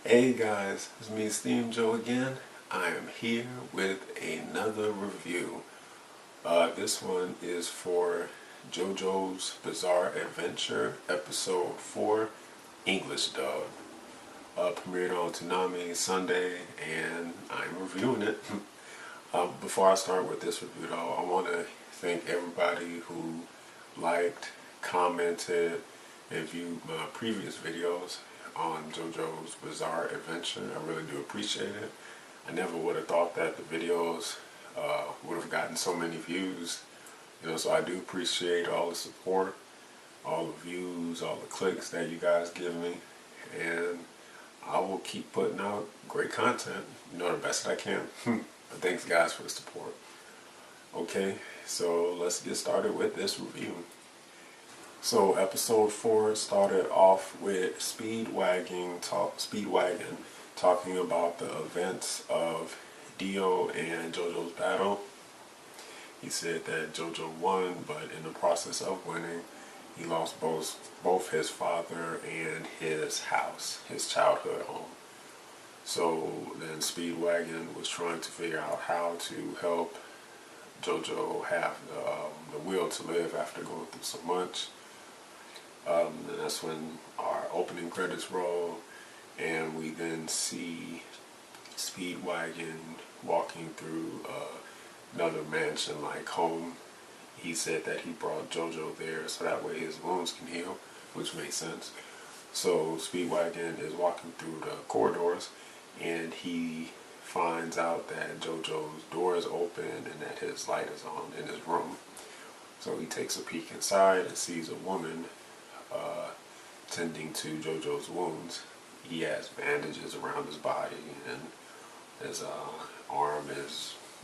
Hey guys, it's me steamjoe again. I am here with another review. This one is for JoJo's Bizarre Adventure Episode 4 English dub. Premiered on Toonami Sunday and I'm reviewing it. Before I start with this review though, I want to thank everybody who liked, commented, and viewed my previous videos on JoJo's Bizarre Adventure. I really do appreciate it. I never would have thought that the videos would have gotten so many views. So I do appreciate all the support, all the views, all the clicks that you guys give me, and I will keep putting out great content, the best that I can. But thanks guys for the support. Okay, so let's get started with this review. So episode 4 started off with Speedwagon talking about the events of Dio and JoJo's battle. He said that JoJo won, but in the process of winning, he lost both his father and his house, his childhood home. So then Speedwagon was trying to figure out how to help JoJo have the will to live after going through so much. And that's when our opening credits roll, and we then see Speedwagon walking through another mansion like home. He said that he brought JoJo there so that way his wounds can heal, which makes sense. So Speedwagon is walking through the corridors, and he finds out that JoJo's door is open and that his light is on in his room. So he takes a peek inside and sees a woman tending to JoJo's wounds. He has bandages around his body, and his arm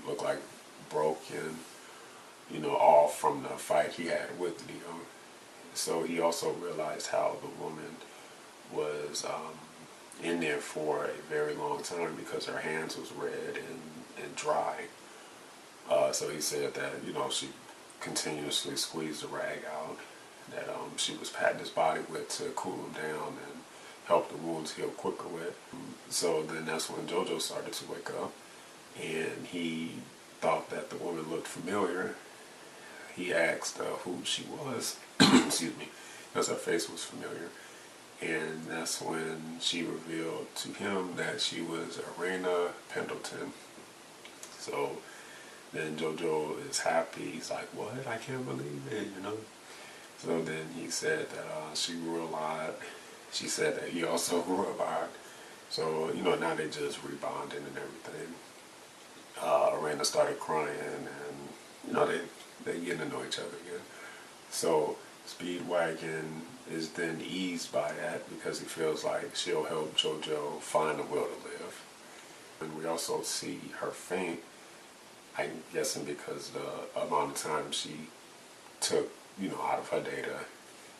look like broken, all from the fight he had with Dio. So he also realized how the woman was in there for a very long time because her hands was red and dry. So he said that she continuously squeezed the rag out that she was patting his body with to cool him down and help the wounds heal quicker with. So then that's when JoJo started to wake up, and he thought that the woman looked familiar. He asked who she was, excuse me, because her face was familiar. And that's when she revealed to him that she was Arena Pendleton. So then JoJo is happy. He's like, what? I can't believe it, So then he said that she grew a lot. She said that he also grew a lot. So, now they just rebonding and everything. Arena started crying, and, they getting to know each other again. So Speedwagon is then eased by that because he feels like she'll help JoJo find a will to live. And we also see her faint, I'm guessing because the amount of time she took, out of her day to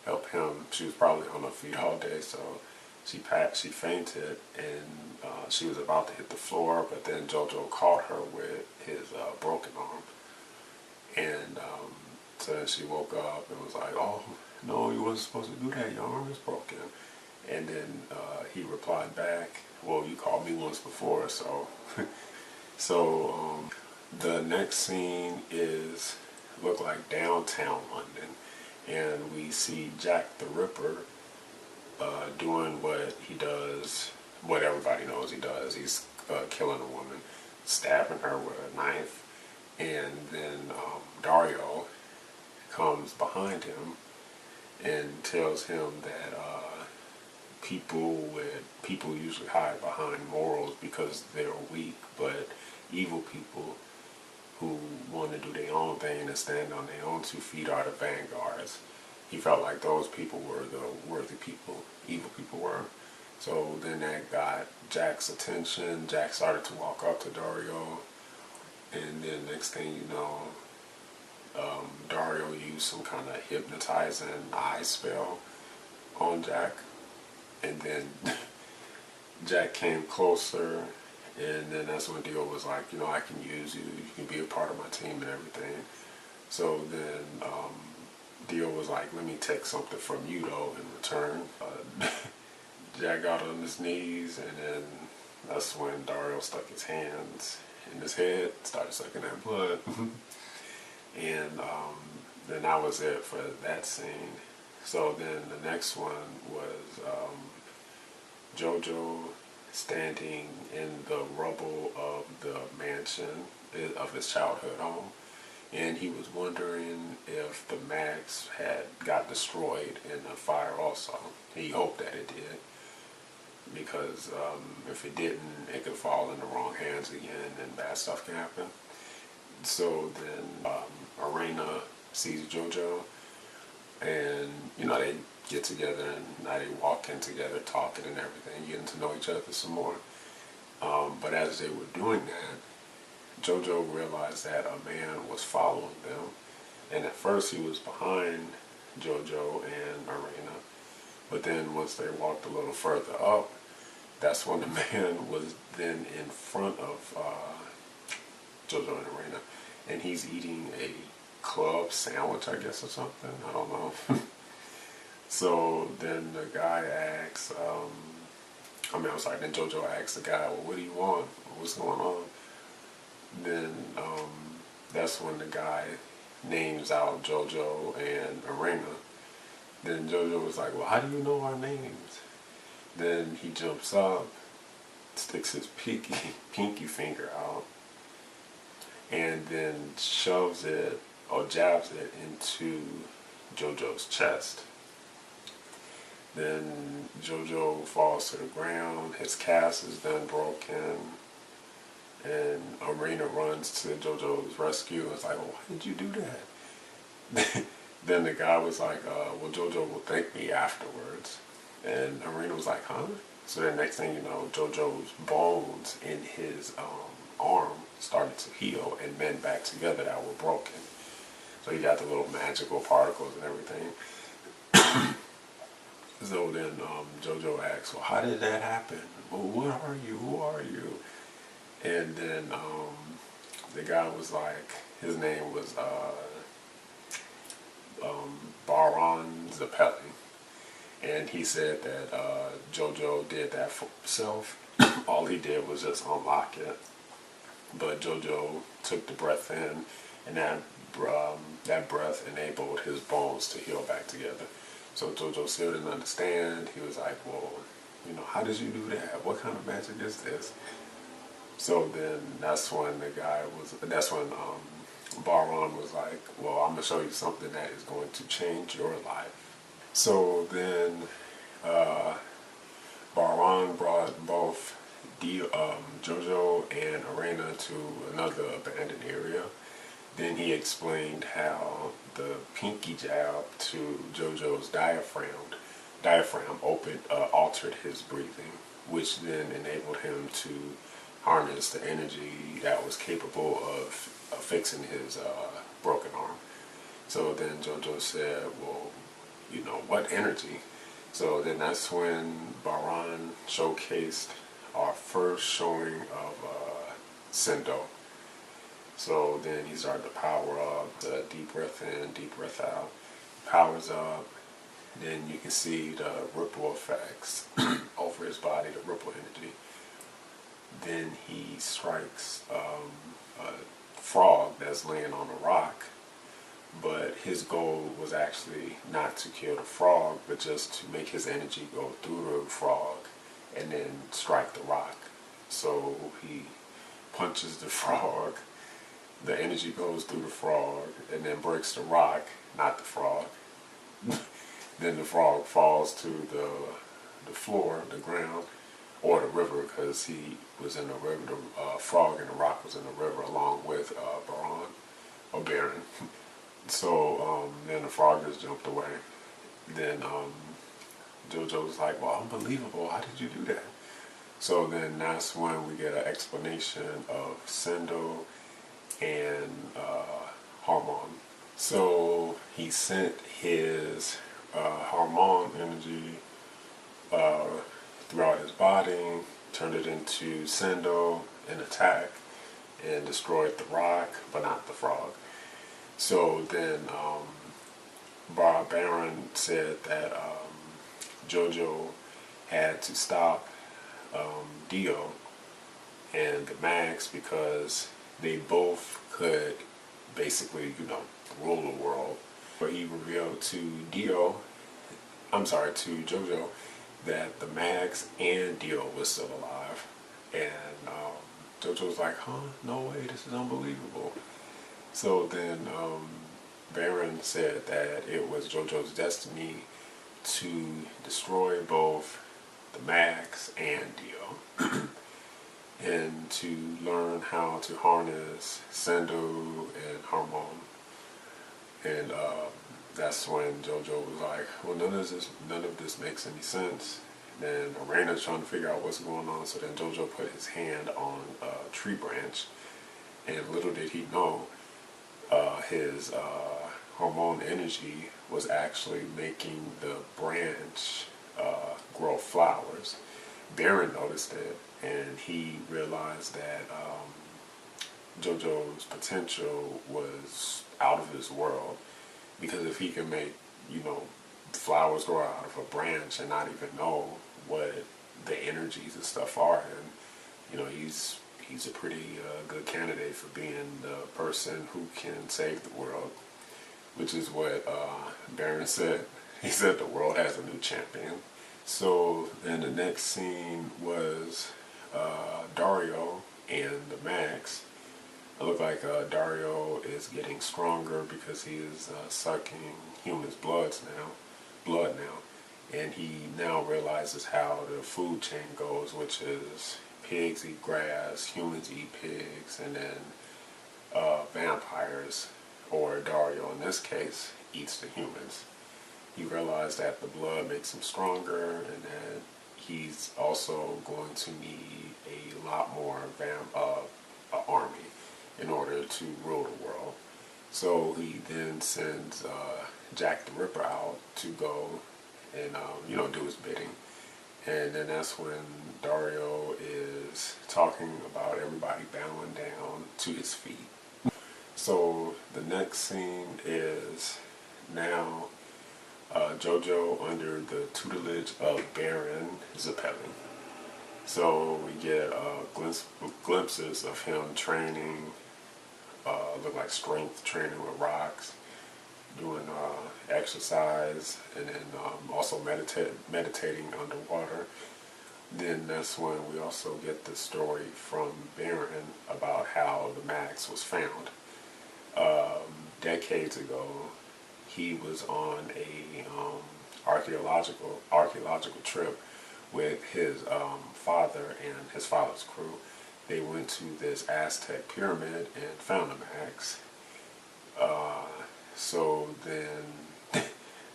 help him. She was probably on her feet all day, so she fainted, and she was about to hit the floor, but then JoJo caught her with his broken arm. And so then she woke up and was like, oh, no, you wasn't supposed to do that, your arm is broken. And then he replied back, well, you called me once before, so. So the next scene look like downtown London, and we see Jack the Ripper doing what he does, what everybody knows he does. He's killing a woman, stabbing her with a knife, and then Dario comes behind him and tells him that people usually hide behind morals because they're weak, but evil people who want to do their own thing and stand on their own 2 feet are the vanguards. He felt like those people were the worthy people, evil people were. So then that got Jack's attention. Jack started to walk up to Dario, and then next thing you know, Dario used some kind of hypnotizing eye spell on Jack, and then Jack came closer. And then that's when Dio was like, I can use you. You can be a part of my team and everything. So then Dio was like, let me take something from you, though, in return. Jack got on his knees, and then that's when Dario stuck his hands in his head, started sucking that blood. And then that was it for that scene. So then the next one was JoJo standing in the rubble of the mansion of his childhood home. And he was wondering if the Max had got destroyed in the fire also. He hoped that it did, because if it didn't, it could fall in the wrong hands again and bad stuff can happen. So then Arena sees JoJo, and they get together, and now they walk in together, talking and everything, getting to know each other some more. But as they were doing that, JoJo realized that a man was following them, and at first he was behind JoJo and Arena, but then once they walked a little further up, that's when the man was then in front of JoJo and Arena, and he's eating a club sandwich, I guess, or something. I don't know. So then the guy asks, then JoJo asks the guy, well, what do you want? What's going on? Then that's when the guy names out JoJo and Arena. Then JoJo was like, well, how do you know our names? Then he jumps up, sticks his pinky finger out, and then shoves it or jabs it into JoJo's chest. Then JoJo falls to the ground, his cast is done broken, and Arena runs to JoJo's rescue and is like, well, why did you do that? Then the guy was like, well, JoJo will thank me afterwards. And Arena was like, huh? So then next thing you know, JoJo's bones in his arm started to heal and mend back together that were broken. So he got the little magical particles and everything. So then JoJo asks, well, how did that happen? Well, what are you? Who are you? And then the guy was like, his name was Baron Zeppeli. And he said that JoJo did that for himself. All he did was just unlock it. But JoJo took the breath in, and that breath enabled his bones to heal back together. So JoJo still didn't understand. He was like, well, how did you do that? What kind of magic is this? So then that's when Baron was like, well, I'm going to show you something that is going to change your life. So then Baron brought both JoJo and Arena to another abandoned area. Then he explained how the pinky jab to JoJo's diaphragm altered his breathing, which then enabled him to harness the energy that was capable of fixing his broken arm. So then JoJo said, well, what energy? So then that's when Baron showcased our first showing of Sendo. So then he started to power up, the deep breath in, deep breath out, powers up. Then you can see the ripple effects over his body, the ripple energy. Then he strikes a frog that's laying on a rock, but his goal was actually not to kill the frog, but just to make his energy go through the frog and then strike the rock. So he punches the frog, the energy goes through the frog and then breaks the rock, not the frog. Then the frog falls to the floor, the ground, or the river, because he was in the river. The frog and the rock was in the river along with Baron. So then the frog just jumped away. Then JoJo was like, well, unbelievable, how did you do that? So then that's when we get an explanation of Sendo and Hamon. So he sent his Hamon energy throughout his body, turned it into Sendo, an attack, and destroyed the rock, but not the frog. So then Baron said that JoJo had to stop Dio and the Max because they both could basically, rule the world. But he revealed to to JoJo, that the Max and Dio was still alive. And JoJo was like, huh? No way, this is unbelievable. So then Baron said that it was JoJo's destiny to destroy both the Max and Dio. And to learn how to harness Sando and Hamon. And that's when JoJo was like, well, none of this makes any sense. Then Arena's trying to figure out what's going on, so then JoJo put his hand on a tree branch, and little did he know, his hormone energy was actually making the branch grow flowers. Baron noticed it, and he realized that JoJo's potential was out of this world, because if he can make, flowers grow out of a branch and not even know what the energies and stuff are, and he's a pretty good candidate for being the person who can save the world, which is what Baron said. He said the world has a new champion. So then the next scene was Dario and the Max. It looked like Dario is getting stronger because he is sucking humans' blood now, and he now realizes how the food chain goes, which is pigs eat grass, humans eat pigs, and then vampires, or Dario in this case, eats the humans. He realized that the blood makes him stronger, and that he's also going to need a lot more army in order to rule the world. So he then sends Jack the Ripper out to go and do his bidding. And then that's when Dario is talking about everybody bowing down to his feet. So the next scene is now JoJo under the tutelage of Baron Zeppeli. So we get glimpses of him training, look like strength training with rocks, doing exercise, and then also meditating underwater. Then that's when we also get the story from Baron about how the Max was found. Decades ago, he was on a archaeological trip with his father and his father's crew. They went to this Aztec pyramid and found the Max. So then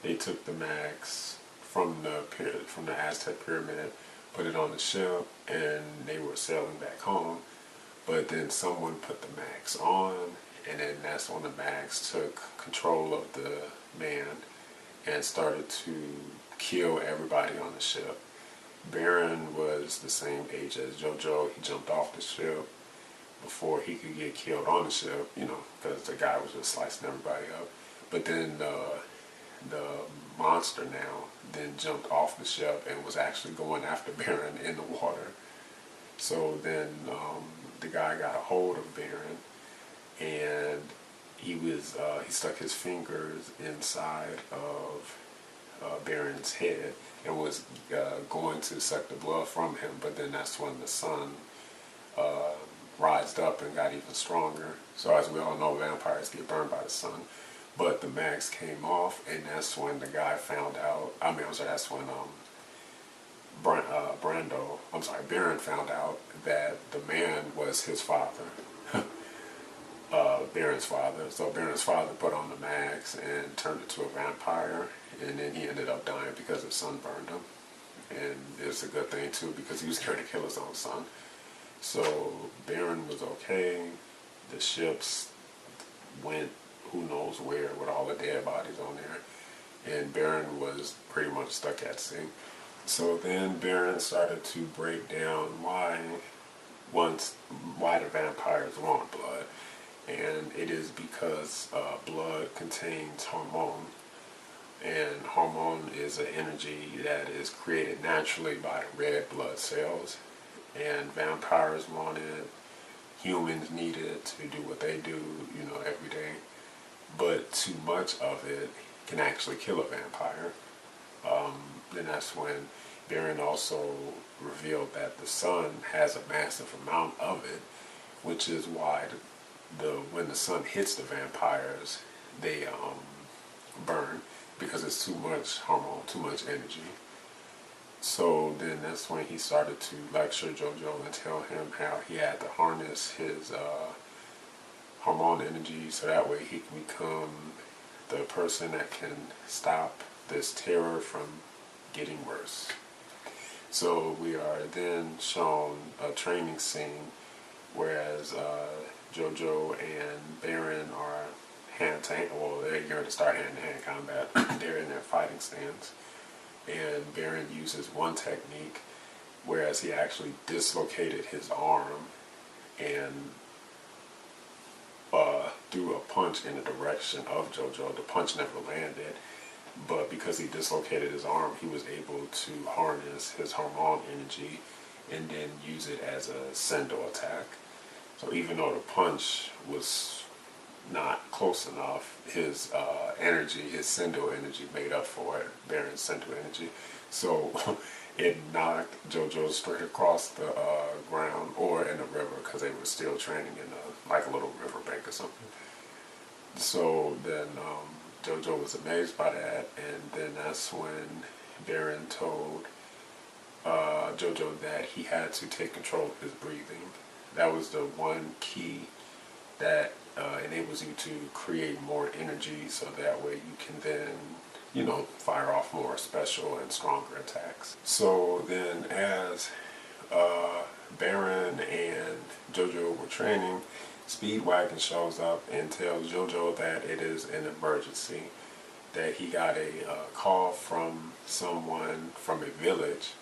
they took the Max from the Aztec pyramid, put it on the ship, and they were sailing back home. But then someone put the Max on, and then that's when the Max took control of the man and started to kill everybody on the ship. Baron was the same age as JoJo. He jumped off the ship before he could get killed on the ship, because the guy was just slicing everybody up. But then the monster now then jumped off the ship and was actually going after Baron in the water. So then the guy got a hold of Baron, and he stuck his fingers inside of Baron's head and was going to suck the blood from him, but then that's when the sun rised up and got even stronger. So as we all know, vampires get burned by the sun. But the Max came off, and that's when the guy found out. That's when Baron found out that the man was his father, Baron's father. So Baron's father put on the Max and turned into a vampire, and then he ended up dying because the sun burned him. And it's a good thing too, because he was scared to kill his own son. So Baron was okay. The ships went who knows where with all the dead bodies on there, and Baron was pretty much stuck at sea. So then Baron started to break down why the vampires want blood, and it is because blood contains hormone. And hormone is an energy that is created naturally by the red blood cells. And vampires want it, humans need it to do what they do, every day. But too much of it can actually kill a vampire. Then that's when Baron also revealed that the sun has a massive amount of it, which is why when the sun hits the vampires, they burn because it's too much hormone, too much energy. So then that's when he started to lecture JoJo and tell him how he had to harness his hormone energy so that way he can become the person that can stop this terror from getting worse. So we are then shown a training scene whereas JoJo and Baron are hand to hand, well, they're going to start hand to hand combat. They're in their fighting stance. And Baron uses one technique, whereas he actually dislocated his arm and threw a punch in the direction of JoJo. The punch never landed, but because he dislocated his arm, he was able to harness his hormone energy and then use it as a sendo attack. So even though the punch was not close enough, his energy, his sendo energy made up for it, Baron's sendo energy. So it knocked JoJo straight across the ground or in the river because they were still training in like a little riverbank or something. So then JoJo was amazed by that, and then that's when Baron told JoJo that he had to take control of his breathing. That was the one key that enables you to create more energy so that way you can then, fire off more special and stronger attacks. So then as Baron and JoJo were training, Speedwagon shows up and tells JoJo that it is an emergency, that he got a call from someone from a village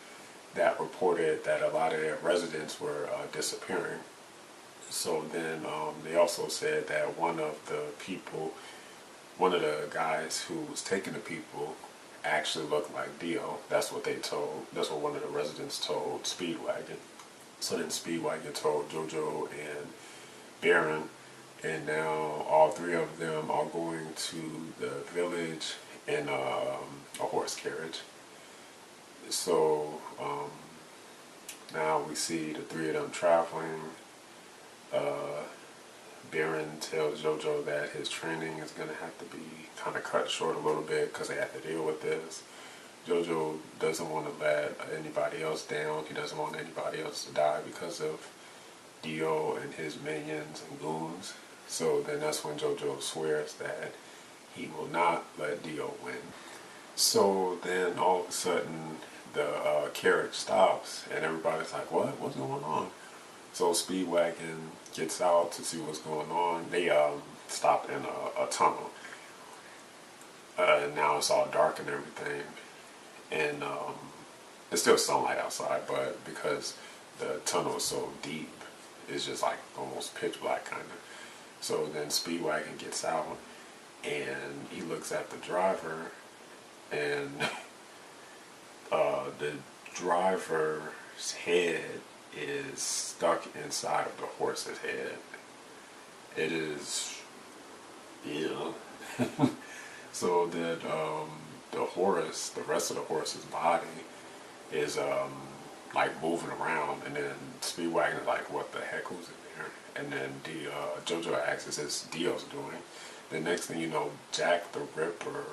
that reported that a lot of their residents were disappearing. So then they also said that one of the guys who was taking the people actually looked like Dio. That's what one of the residents told Speedwagon. So then Speedwagon told JoJo and Baron, and now all three of them are going to the village in a horse carriage. So now we see the three of them traveling. Baron tells JoJo that his training is going to have to be kind of cut short a little bit because they have to deal with this. JoJo doesn't want to let anybody else down. He doesn't want anybody else to die because of Dio and his minions and goons. So then that's when JoJo swears that he will not let Dio win. So then all of a sudden the carriage stops and everybody's like, what's going on? So Speedwagon gets out to see what's going on. They stopped in a tunnel. Now it's all dark and everything. And it's still sunlight outside, but because the tunnel is so deep, it's just like almost pitch black kind of. So then Speedwagon gets out and he looks at the driver, and the driver's head is stuck inside of the horse's head. It is, So then the rest of the horse's body is like moving around, and then Speedwagon is like, what the heck, who's in there? And then JoJo asks, is this Dio's doing? The next thing you know, Jack the Ripper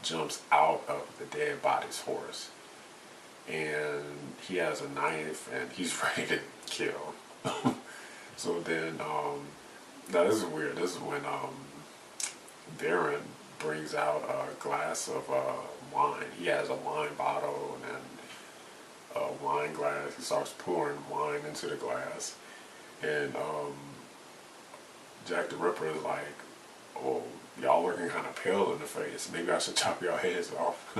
jumps out of the dead body's horse, and he has a knife and he's ready to kill. So then now this is weird. This is when Baron brings out a glass of wine. He has a wine bottle and then a wine glass. He starts pouring wine into the glass, and Jack the Ripper is like, oh, y'all looking kind of pale in the face. Maybe I should chop y'all heads off.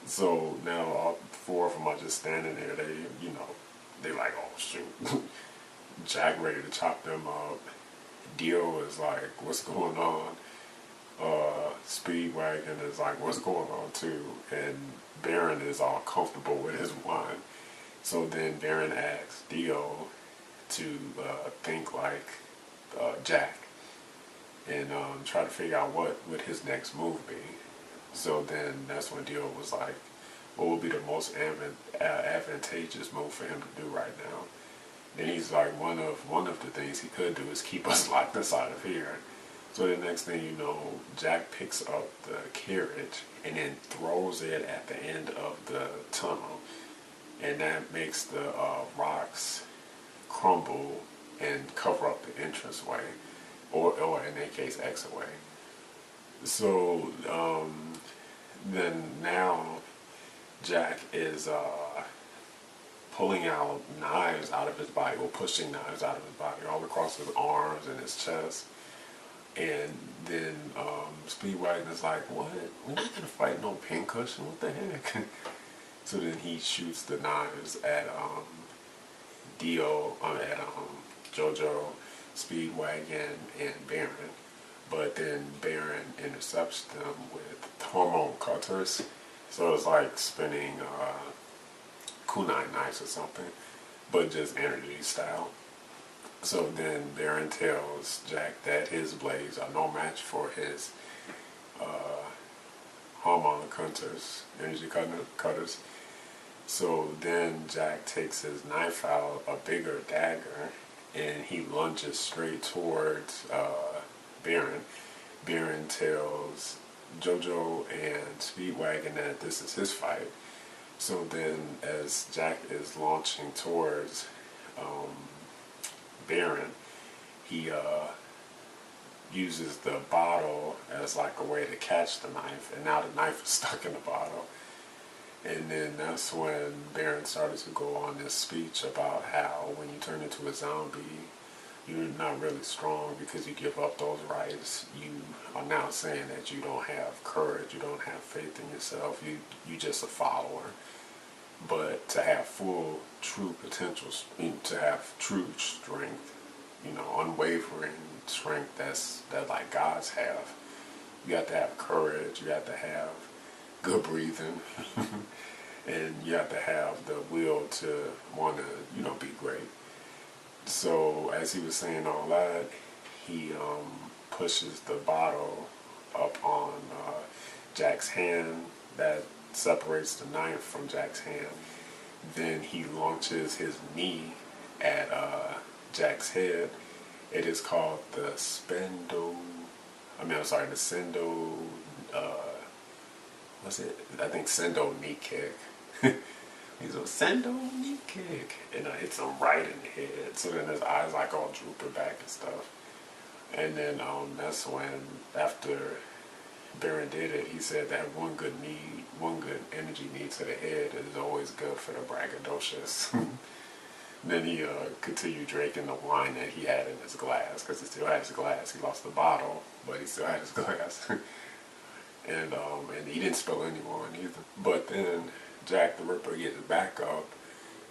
So now all four of them are just standing there. They like, oh shoot. Jack ready to chop them up. Dio is like, what's going on? Speedwagon is like, what's going on too? And Baron is all comfortable with his wine. So then Baron asks Dio to think like Jack and try to figure out what would his next move be. So then that's when Dio was like, what would be the most advantageous move for him to do right now? Then he's like, one of the things he could do is keep us locked inside of here. So the next thing you know, Jack picks up the carriage and then throws it at the end of the tunnel, and that makes the rocks crumble and cover up the entranceway, or in that case, exitway. So then now Jack is pulling out knives out of his body, or pushing knives out of his body all across his arms and his chest. And then Speedwagon is like, what? We're not going to fight no pincushion? What the heck? So then he shoots the knives at JoJo, Speedwagon, and Baron. But then Baron intercepts them with Hamon cutters. So it's like spinning kunai knives or something, but just energy style. So then Baron tells Jack that his blades are no match for his Hamon cutters, energy cutters. So then Jack takes his knife out, a bigger dagger, and he lunges straight towards Baron. Baron tells JoJo and Speedwagon that this is his fight. So then as Jack is launching towards Baron, he uses the bottle as like a way to catch the knife, and now the knife is stuck in the bottle. And then that's when Baron started to go on this speech about how when you turn into a zombie, you're not really strong because you give up those rights. You are now saying that you don't have courage, you don't have faith in yourself, you just a follower. But to have full, true potential, to have true strength, unwavering strength that like gods have, you have to have courage, you have to have good breathing, and you have to have the will to want to, be great. So as he was saying all that, he pushes the bottle up on Jack's hand that separates the knife from Jack's hand. Then he launches his knee at Jack's head. It is called the Sendo, I think Sendo knee kick. He's a Sendo knee kick. And hits him right in the head. So then his eyes like all drooping back and stuff. And then that's when, after Baron did it, he said that one good energy knee to the head is always good for the braggadocious. Then he continued drinking the wine that he had in his glass, because he still had his glass. He lost the bottle, but he still had his glass. And he didn't spill any wine either. But then Jack the Ripper gets back up,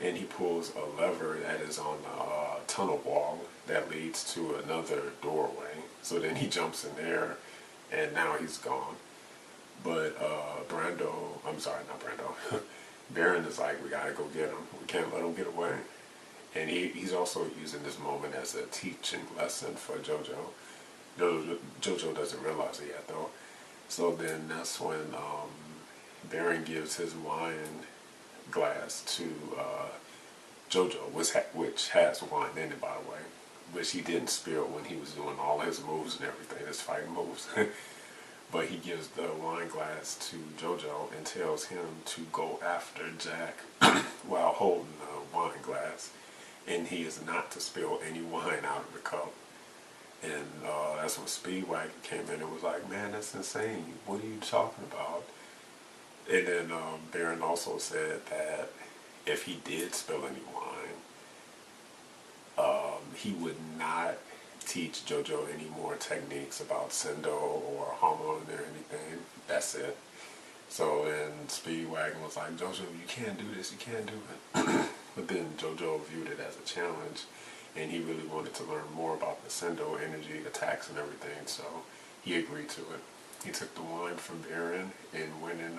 and he pulls a lever that is on the tunnel wall that leads to another doorway. So then he jumps in there, and now he's gone. But Baron is like, we gotta go get him. We can't let him get away. And he's also using this moment as a teaching lesson for JoJo. JoJo doesn't realize it yet though. So then that's when Baron gives his wine glass to JoJo, which has wine in it, by the way, which he didn't spill when he was doing all his moves and everything, his fighting moves. But he gives the wine glass to JoJo and tells him to go after Jack while holding the wine glass. And he is not to spill any wine out of the cup. And that's when Speedwagon came in and was like, man, that's insane. What are you talking about? And then Baron also said that if he did spill any wine, he would not teach JoJo any more techniques about Sendo or Hamon or anything. That's it. So then Speedwagon was like, JoJo, you can't do this, you can't do it. But then JoJo viewed it as a challenge, and he really wanted to learn more about the Sendo energy attacks and everything, so he agreed to it. he took the wine from Baron and went in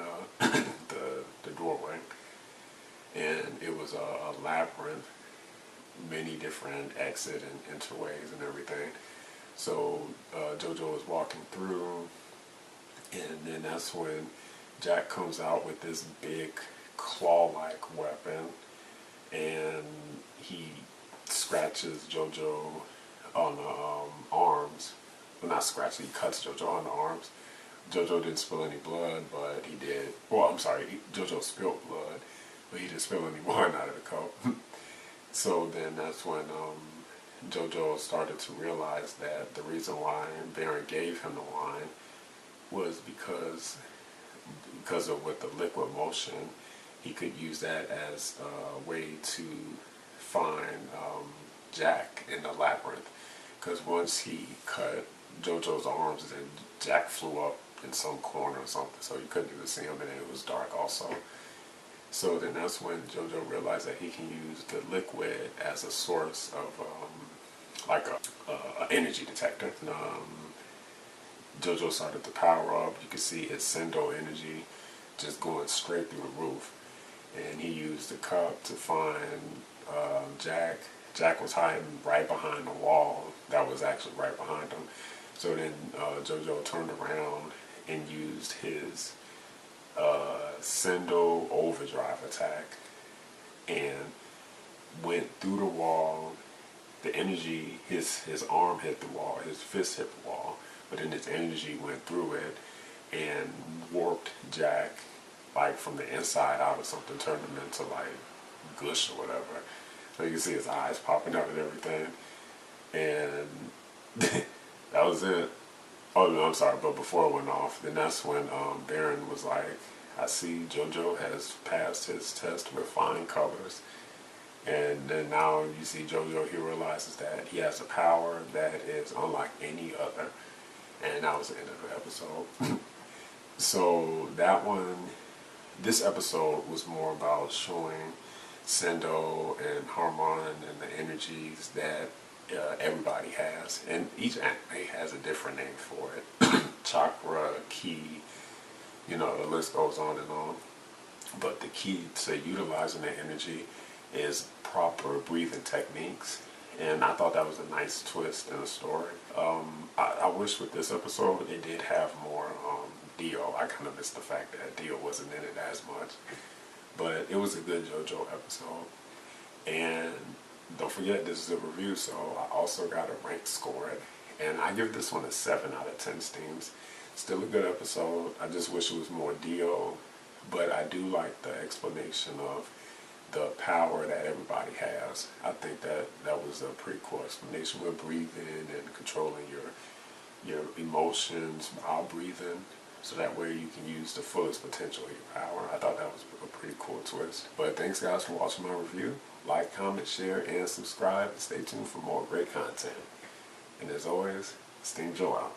the doorway, and it was a labyrinth, many different exit and interways and everything. So JoJo was walking through, and then that's when Jack comes out with this big claw-like weapon, and he scratches JoJo on the arms. Well, not scratches, he cuts JoJo on the arms. JoJo didn't spill any blood, but he did. Well, I'm sorry, JoJo spilled blood, but he didn't spill any wine out of the cup. So then that's when JoJo started to realize that the reason why Baron gave him the wine was because of with the liquid motion, he could use that as a way to find Jack in the labyrinth. Because once he cut JoJo's arms, then Jack flew up in some corner or something, so you couldn't even see him, and it was dark also. So then that's when JoJo realized that he can use the liquid as a source of like a energy detector. And, JoJo started to power up. You could see his Sendo energy just going straight through the roof. And he used the cup to find Jack. Jack was hiding right behind the wall. That was actually right behind him. So then JoJo turned around and used his Sendo overdrive attack and went through the wall. The energy, his arm hit the wall, his fist hit the wall, but then his energy went through it and warped Jack like from the inside out or something, turned him into like gush or whatever. So you can see his eyes popping out and everything. And that was it. Oh no, I'm sorry, but before it went off, then that's when Baron was like, I see JoJo has passed his test with flying colors. And then now you see JoJo, he realizes that he has a power that is unlike any other. And that was the end of the episode. So that one, this episode was more about showing Sendo and Hamon and the energies that everybody has. And each anime has a different name for it. Chakra, ki, you know, the list goes on and on. But the key to utilizing the energy is proper breathing techniques, and I thought that was a nice twist in the story. I wish with this episode it did have more Dio. I kind of missed the fact that Dio wasn't in it as much, but it was a good JoJo episode. And don't forget, this is a review, so I also got a ranked score, and I give this one a 7 out of 10 steams. Still a good episode. I just wish it was more Dio, but I do like the explanation of the power that everybody has. I think that was a pretty cool explanation with breathing and controlling your emotions while breathing, so that way you can use the fullest potential of your power. I thought that was a pretty cool twist. But thanks guys for watching my review. Like, comment, share, and subscribe. Stay tuned for more great content. And as always, Steam Joe out.